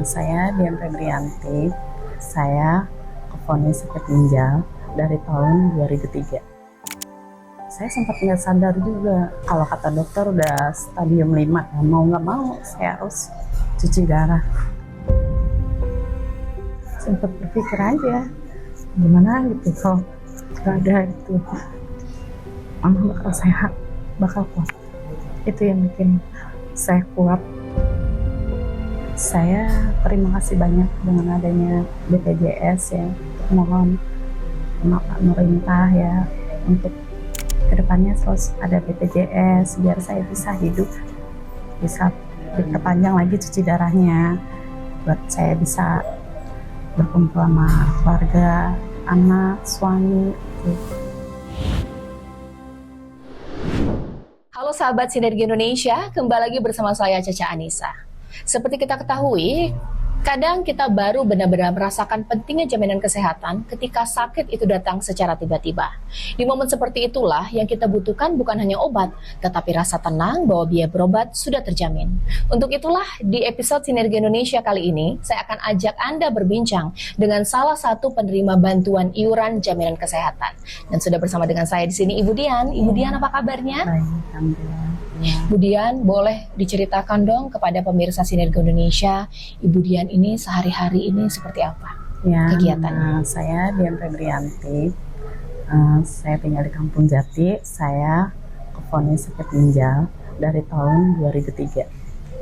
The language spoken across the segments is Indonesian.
Saya Dian Febrianti. Saya kevonis sakit ginjal dari tahun 2003. Saya sempat nggak sadar juga kalau kata dokter udah stadium 5. Mau nggak mau saya harus cuci darah. Sempat berpikir aja gimana gitu kalau nggak ada itu, mama bakal sehat, bakal kuat. Itu yang bikin saya kuat. Saya terima kasih banyak dengan adanya BPJS ya. Mohon Pak pemerintah ya untuk kedepannya selalu ada BPJS biar saya bisa hidup, bisa diperpanjang lagi cuci darahnya, buat saya bisa berkumpul sama keluarga, anak, suami. Halo sahabat Sinergi Indonesia, kembali lagi bersama saya Caca Anissa. Seperti kita ketahui, kadang kita baru benar-benar merasakan pentingnya jaminan kesehatan ketika sakit itu datang secara tiba-tiba. Di momen seperti itulah yang kita butuhkan bukan hanya obat, tetapi rasa tenang bahwa biaya berobat sudah terjamin. Untuk itulah di episode Sinergi Indonesia kali ini, saya akan ajak Anda berbincang dengan salah satu penerima bantuan iuran jaminan kesehatan. Dan sudah bersama dengan saya di sini Ibu Dian. Ibu Dian, apa kabarnya? Baik, alhamdulillah. Ya. Bu Dian, boleh diceritakan dong kepada pemirsa Sinergi Indonesia, Ibu Dian ini sehari-hari ini seperti apa Ya, kegiatannya? saya Dian Febrianti. Saya tinggal di Kampung Jati. Saya kevonis sakit ginjal dari tahun 2003.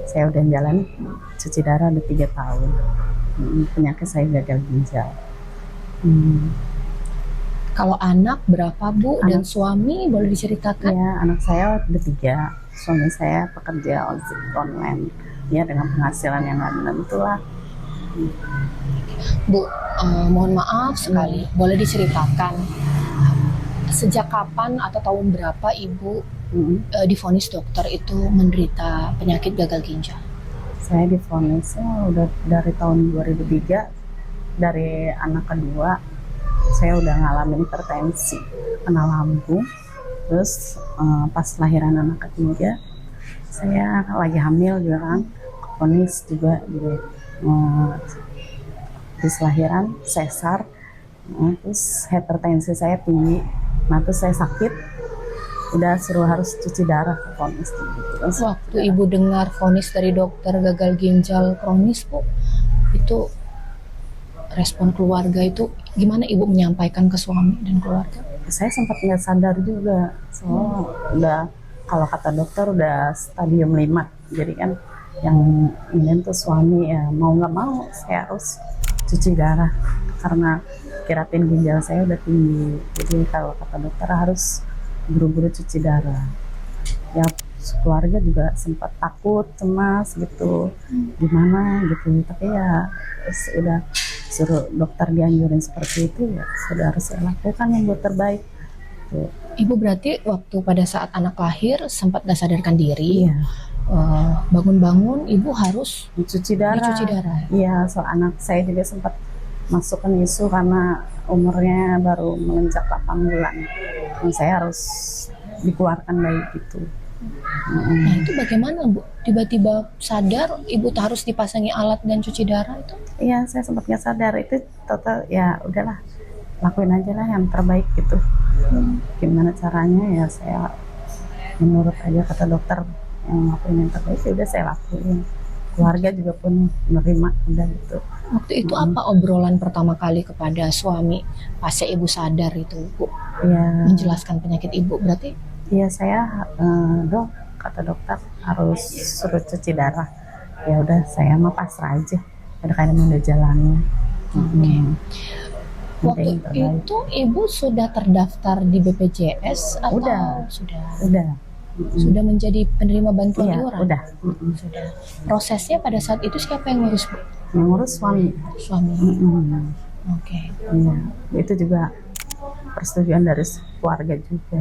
Saya udah jalan cuci darah udah 3 tahun. Penyakit saya gagal ginjal. Kalau anak berapa Bu dan Anak- suami boleh diceritakan? Ya, anak saya udah 3. Suami saya pekerja ojek online. Ya, dengan penghasilan yang nggak menentu lah. Bu, mohon maaf sekali, boleh diceritakan sejak kapan atau tahun berapa Ibu divonis dokter itu menderita penyakit gagal ginjal? Saya divonisnya udah dari tahun 2003. Dari anak kedua saya udah ngalamin hipertensi, kena lambung. Terus pas lahiran anak ketiga saya lagi hamil juga kan, vonis juga terus lahiran sesar. Terus hipertensi saya tinggi, terus saya sakit, udah suruh harus cuci darah, vonis tinggi. Terus Waktu Ibu dengar vonis dari dokter gagal ginjal kronis Bu, itu respon keluarga itu gimana Ibu menyampaikan ke suami dan keluarga? saya sempat nggak sadar juga, soalnya udah kalau kata dokter udah stadium 5. Jadi kan yang ini tuh suami ya, mau nggak mau saya harus cuci darah karena keratin ginjal saya udah tinggi. Jadi kalau kata dokter harus buru-buru cuci darah. Ya keluarga juga sempat takut, cemas gitu, gimana gitu. Tapi ya udah suruh dokter dianjurin seperti itu, ya sudah harus saya lakukan yang buat terbaik. Tuh. Ibu berarti waktu pada saat anak lahir sempat gak sadarkan diri, Iya, bangun-bangun Ibu harus dicuci darah. dicuci darah. Iya, so anak saya juga sempat masukkan isu karena umurnya baru menginjak 8 bulan. Dan saya harus dikeluarkan bayi gitu. Nah itu bagaimana Bu? Tiba-tiba sadar Ibu harus dipasangi alat dan cuci darah itu? Iya, saya sempat nggak sadar itu total. Ya udahlah, lakuin aja lah yang terbaik gitu. Gimana caranya ya saya menurut aja kata dokter, yang lakuin yang terbaik ya udah saya lakuin. Keluarga juga pun menerima udah gitu. Waktu itu apa obrolan pertama kali kepada suami pasca Ibu sadar itu Bu? Ya, Menjelaskan penyakit Ibu berarti? iya saya dok, kata dokter harus suruh cuci darah. Ya udah saya mah pasrah aja. Kadang-kadang udah jalannya. Waktu itu Ibu sudah terdaftar di BPJS atau Udah. sudah Udah, menjadi penerima bantuan iya iuran? udah. Sudah. Prosesnya pada saat itu siapa yang ngurus Bu? Yang ngurus suami. Suami. Mm-mm. Oke. Iya, itu juga persetujuan dari keluarga juga.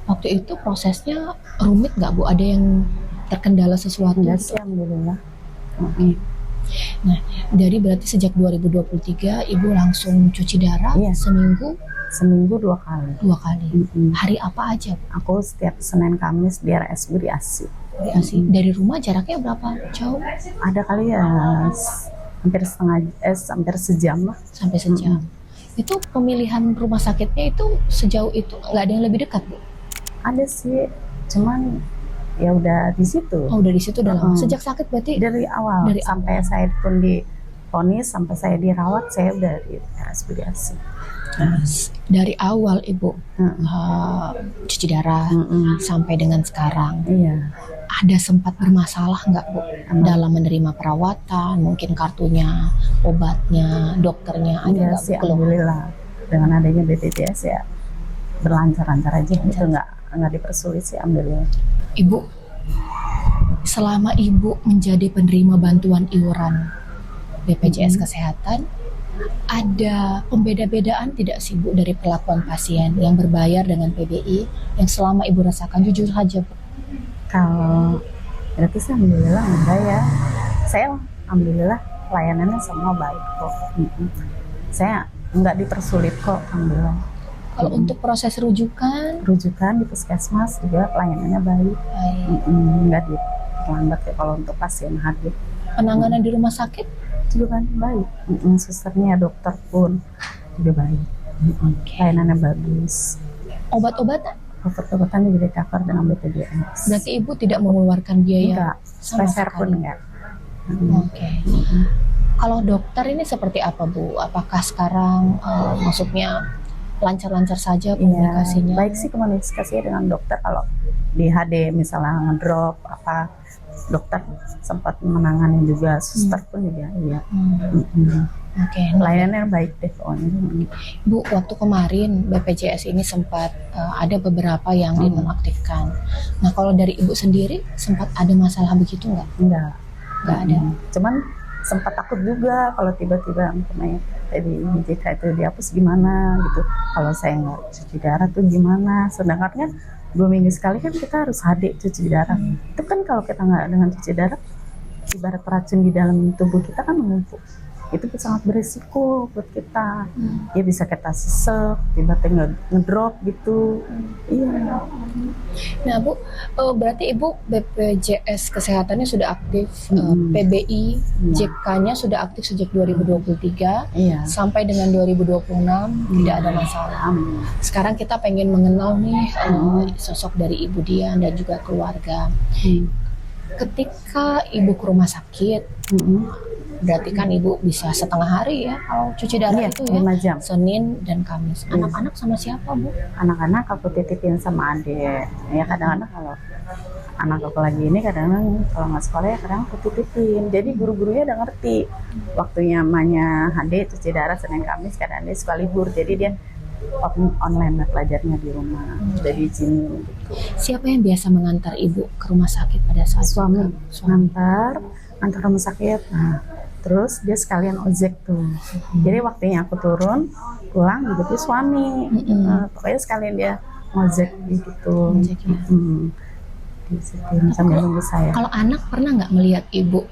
Waktu itu prosesnya rumit nggak Bu? Ada yang terkendala sesuatu? Enggak sih, alhamdulillah. Nah, dari berarti sejak 2023 Ibu langsung cuci darah Iya. Seminggu 2 kali. 2 kali. Hari apa aja Bu? Aku setiap Senin Kamis di RSUD di ASI. Di ASI. Dari rumah jaraknya berapa jauh? Ada kali ya hampir sejam lah. Sampai sejam. Itu pemilihan rumah sakitnya itu sejauh itu nggak ada yang lebih dekat, Bu? Ada sih, cuman ya udah di situ. Oh, dari situ udah lama. Sejak sakit berarti Dari awal Dari sampai saya pun divonis, sampai saya dirawat, saya udah di RSPD ASI. dari awal Ibu cuci darah sampai dengan sekarang. Iya. Ada sempat bermasalah nggak, Bu, dalam menerima perawatan, mungkin kartunya, obatnya, dokternya, ada Iya nggak, sih, Bu, keluhan? alhamdulillah dengan adanya BPJS ya berlancar-lancar aja, itu nggak dipersulit sih, alhamdulillah. Ibu, selama Ibu menjadi penerima bantuan iuran BPJS Kesehatan, ada pembeda-bedaan tidak sih, Bu, dari perlakuan pasien yang berbayar dengan PBI yang selama Ibu rasakan? Jujur saja, Bu. Kalau berarti sih alhamdulillah enggak ya. Saya alhamdulillah pelayanannya semua baik kok. Saya nggak dipersulit kok, alhamdulillah. Kalau untuk proses rujukan, Rujukan di puskesmas juga pelayanannya baik. Nggak terlambat ya kalau untuk pasien hadir. penanganan di rumah sakit, Juga kan baik. Susternya, dokter pun juga baik. Pelayanannya bagus. obat-obatan, Obat-obatan juga di cover dengan BPJS. berarti Ibu tidak mengeluarkan biaya Enggak, sama sepeser pun sekali. enggak. Oke. Kalau dokter ini seperti apa, Bu? Apakah sekarang maksudnya lancar-lancar saja komunikasinya? Baik sih komunikasinya dengan dokter. Kalau di HD misalnya ngedrop apa, dokter sempat menangani juga, suster pun juga iya. Oke. Pelayanannya baik deh pokoknya. Bu, waktu kemarin BPJS ini sempat ada beberapa yang dinonaktifkan. Nah, kalau dari Ibu sendiri sempat ada masalah begitu nggak? Enggak Ada. Cuman sempat takut juga kalau tiba-tiba umpamanya tadi JK itu dihapus gimana gitu. Kalau saya nggak cuci darah tuh gimana? Sedangkan kan 2 minggu sekali kan kita harus HD cuci darah. Itu kan kalau kita nggak dengan cuci darah, ibarat racun di dalam tubuh kita kan menumpuk. Itu sangat berisiko buat kita. Ya bisa kita sesek, tiba-tiba ngedrop gitu. Iya. Nah, Bu, berarti Ibu BPJS kesehatannya sudah aktif, PBI, JK-nya sudah aktif sejak 2023 Iya. sampai dengan 2026 tidak ada masalah. Amin. Sekarang kita pengen mengenal nih sosok dari Ibu Dian dan juga keluarga. Ketika Ibu ke rumah sakit, berarti kan Ibu bisa setengah hari ya kalau cuci darah Iya, itu ya, 5 jam. Senin dan Kamis. Anak-anak sama siapa, Bu? Anak-anak aku titipin sama adik. Ya kadang-kadang kalau anak aku lagi ini kadang-kadang kalau nggak sekolah ya kadang aku titipin. Jadi guru-gurunya udah ngerti waktunya namanya HD cuci darah Senin Kamis, kadang dia suka libur. Jadi dia online belajarnya di rumah. Dari sini gitu. Siapa yang biasa mengantar Ibu ke rumah sakit pada saat Suami itu? antar rumah sakit. Nah, terus dia sekalian ojek tuh. Jadi waktunya aku turun pulang gitu suami. Pokoknya sekalian dia ngojek gitu. Ojek ya. Disitin sambil nunggu saya. Kalau anak pernah nggak melihat Ibu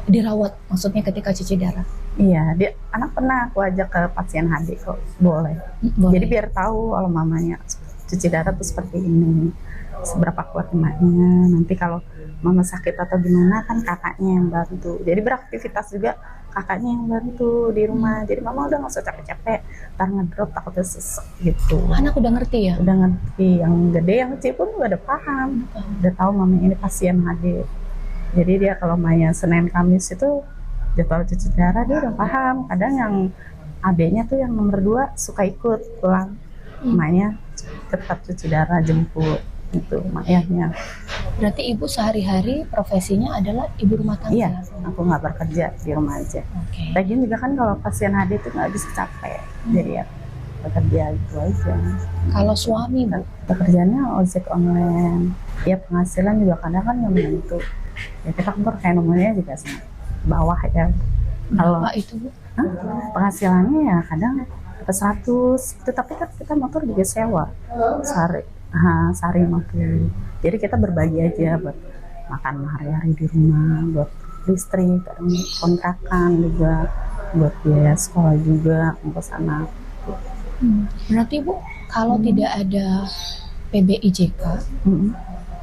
dirawat, maksudnya ketika cuci darah? Iya, anak pernah aku ajak ke pasien HD kok, boleh. Boleh. Jadi biar tahu kalau mamanya cuci darah tuh seperti ini, seberapa kuat emaknya. Nanti kalau mama sakit atau gimana kan kakaknya yang bantu. Jadi beraktivitas juga kakaknya yang bantu di rumah. Jadi mama udah nggak usah capek-capek, ntar ngedrop takutnya sesek gitu. Anak udah ngerti ya? Udah ngerti, yang gede yang kecil pun udah paham, udah tahu mama ini pasien HD. Jadi dia kalau mainnya Senin Kamis itu jadwal cuci darah dia udah paham. Kadang yang adeknya tuh yang nomor 2 suka ikut pulang, emaknya tetap cuci darah jemput itu ayahnya. Berarti Ibu sehari-hari profesinya adalah ibu rumah tangga? Iya, aku nggak bekerja di rumah aja. Oke. Lagian juga kan kalau pasien HD itu nggak bisa capek, jadi ya bekerja itu aja. Kalau suami, Bu? Pekerjaannya ojek online. Ya penghasilan juga kadang kan nggak menentu. Ya kita kan kayak nomornya juga sih bawah ya. Kalau Berapa itu, Bu? penghasilannya ya kadang dapat 100, tetapi kan kita motor juga sewa sehari 50. Jadi kita berbagi aja buat makan hari-hari di rumah, buat listrik, kadang kontrakan juga, buat biaya sekolah juga, ongkos anak. Berarti Bu, kalau tidak ada PBIJK,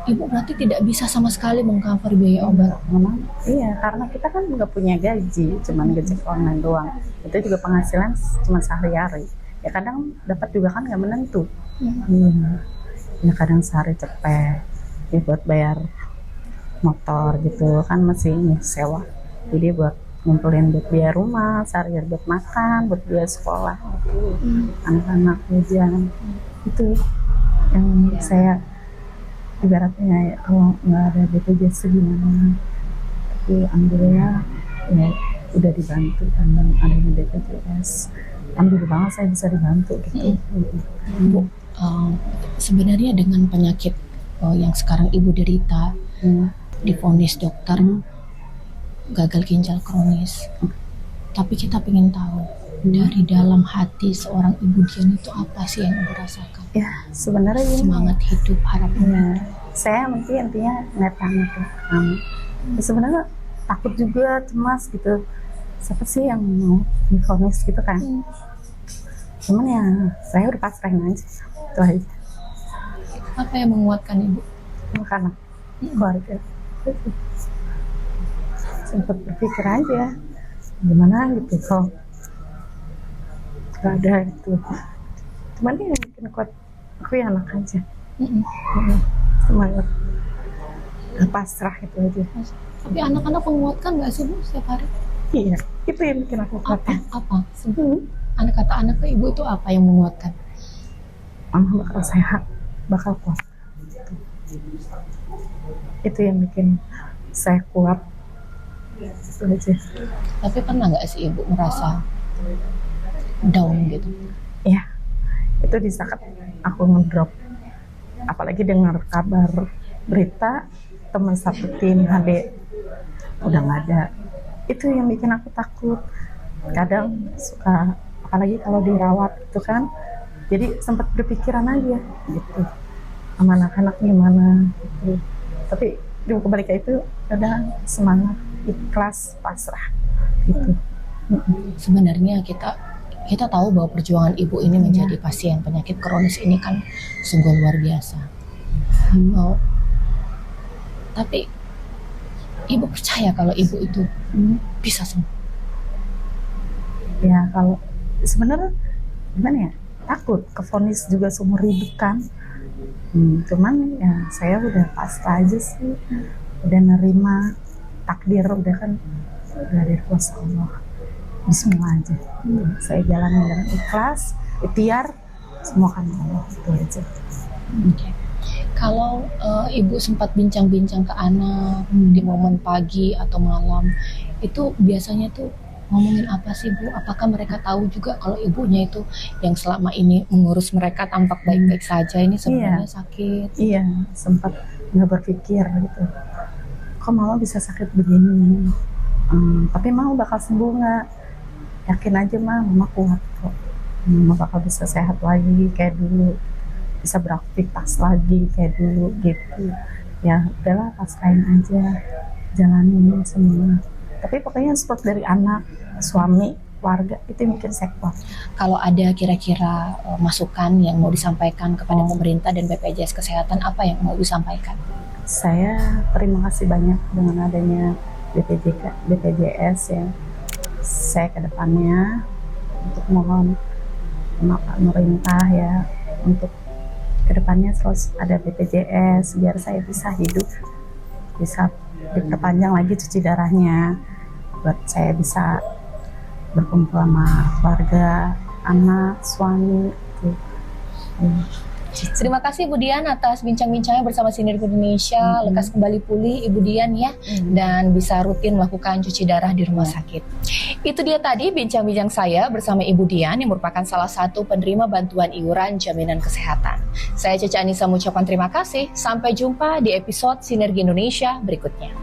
Ibu berarti tidak bisa sama sekali mengcover biaya obat. Memang iya, karena kita kan nggak punya gaji, cuman gaji online doang. Itu juga penghasilan cuma sehari-hari. Ya kadang dapat juga kan nggak menentu. Iya. Ya kadang sehari cepet, ya buat bayar motor gitu kan masih sewa. Jadi buat ngumpulin buat biaya rumah, sehari buat makan, buat biaya sekolah gitu. Anak-anak ujian itu yang saya ibaratnya ya, kalau nggak ada BPJS gimana. Tapi alhamdulillah ya udah dibantu kan adanya BPJS. Alhamdulillah banget saya bisa dibantu gitu. Bu, sebenarnya dengan penyakit yang sekarang ibu derita, divonis dokter gagal ginjal kronis. Tapi kita pengen tahu dari dalam hati seorang ibu Dian itu apa sih yang ibu rasakan? Ya sebenarnya ini Semangat hidup, harapan. ya, saya mungkin intinya ngeliat anak ya. Sebenarnya takut juga, cemas gitu. Siapa sih yang mau divonis gitu kan? Cuman ya saya udah pasrahin aja itu aja. Apa yang menguatkan ibu? Karena keluarga sempat berpikir aja gimana gitu kalau nggak ada gitu. Cuman yang bikin kuat aku ya anak aja. Semangat pasrah itu aja. Tapi anak-anak menguatkan nggak sih bu setiap hari? Iya, itu yang bikin aku kuat. Apa? Anak kata anak ke ibu itu apa yang menguatkan? Mama bakal sehat, bakal kuat. Itu yang bikin saya kuat. Itu aja. Tapi pernah nggak sih ibu merasa down gitu? Ya, itu di saat aku ngedrop. Apalagi dengar kabar berita teman satu tim HD udah nggak ada. Itu yang bikin aku takut. Kadang suka, apalagi kalau dirawat itu kan, jadi sempat berpikiran aja gitu, sama anak-anak gimana gitu. Tapi kembali ke itu, udah semangat, ikhlas, pasrah gitu. Sebenarnya kita tahu bahwa perjuangan ibu ini menjadi pasien penyakit kronis ini kan sungguh luar biasa. Tapi ibu percaya kalau ibu itu bisa sembuh? Ya kalau sebenarnya gimana ya, takut kevonis juga seumur hidup kan. Cuman ya saya udah pasrah aja sih, udah nerima takdir, udah kan udah dari kuasa Allah. Bismillah aja. Saya jalani dengan ikhlas, ikhtiar, semua kan Allah, itu aja. Okay. Kalau ibu sempat bincang-bincang ke anak di momen pagi atau malam, itu biasanya tuh ngomongin apa sih bu? Apakah mereka tahu juga kalau ibunya itu yang selama ini mengurus mereka tampak baik-baik saja, ini sebenarnya sakit? Iya, sempat nggak berpikir gitu. Kok mama bisa sakit begini? Tapi mama bakal sembuh nggak? Yakin aja mama kuat kok. Mama bakal bisa sehat lagi kayak dulu, bisa beraktivitas lagi kayak dulu gitu. Ya udahlah, pasrahin aja, jalanin semua. Tapi pokoknya support dari anak, suami, keluarga, itu yang bikin saya kuat. Kalau ada kira-kira masukan yang mau disampaikan kepada pemerintah dan BPJS Kesehatan, apa yang mau disampaikan? Saya terima kasih banyak dengan adanya BPJS ya. Saya ke depannya untuk mohon pemerintah ya, untuk kedepannya selalu ada BPJS biar saya bisa hidup, bisa diperpanjang lagi cuci darahnya, buat saya bisa berkumpul sama keluarga, anak, suami gitu. Terima kasih Bu Dian atas bincang-bincangnya bersama Sinergi Indonesia. Lekas kembali pulih Ibu Dian ya, dan bisa rutin melakukan cuci darah di rumah sakit. Itu dia tadi bincang-bincang saya bersama Ibu Dian yang merupakan salah satu penerima bantuan iuran jaminan kesehatan. Saya Caca Anissa mengucapkan terima kasih. Sampai jumpa di episode Sinergi Indonesia berikutnya.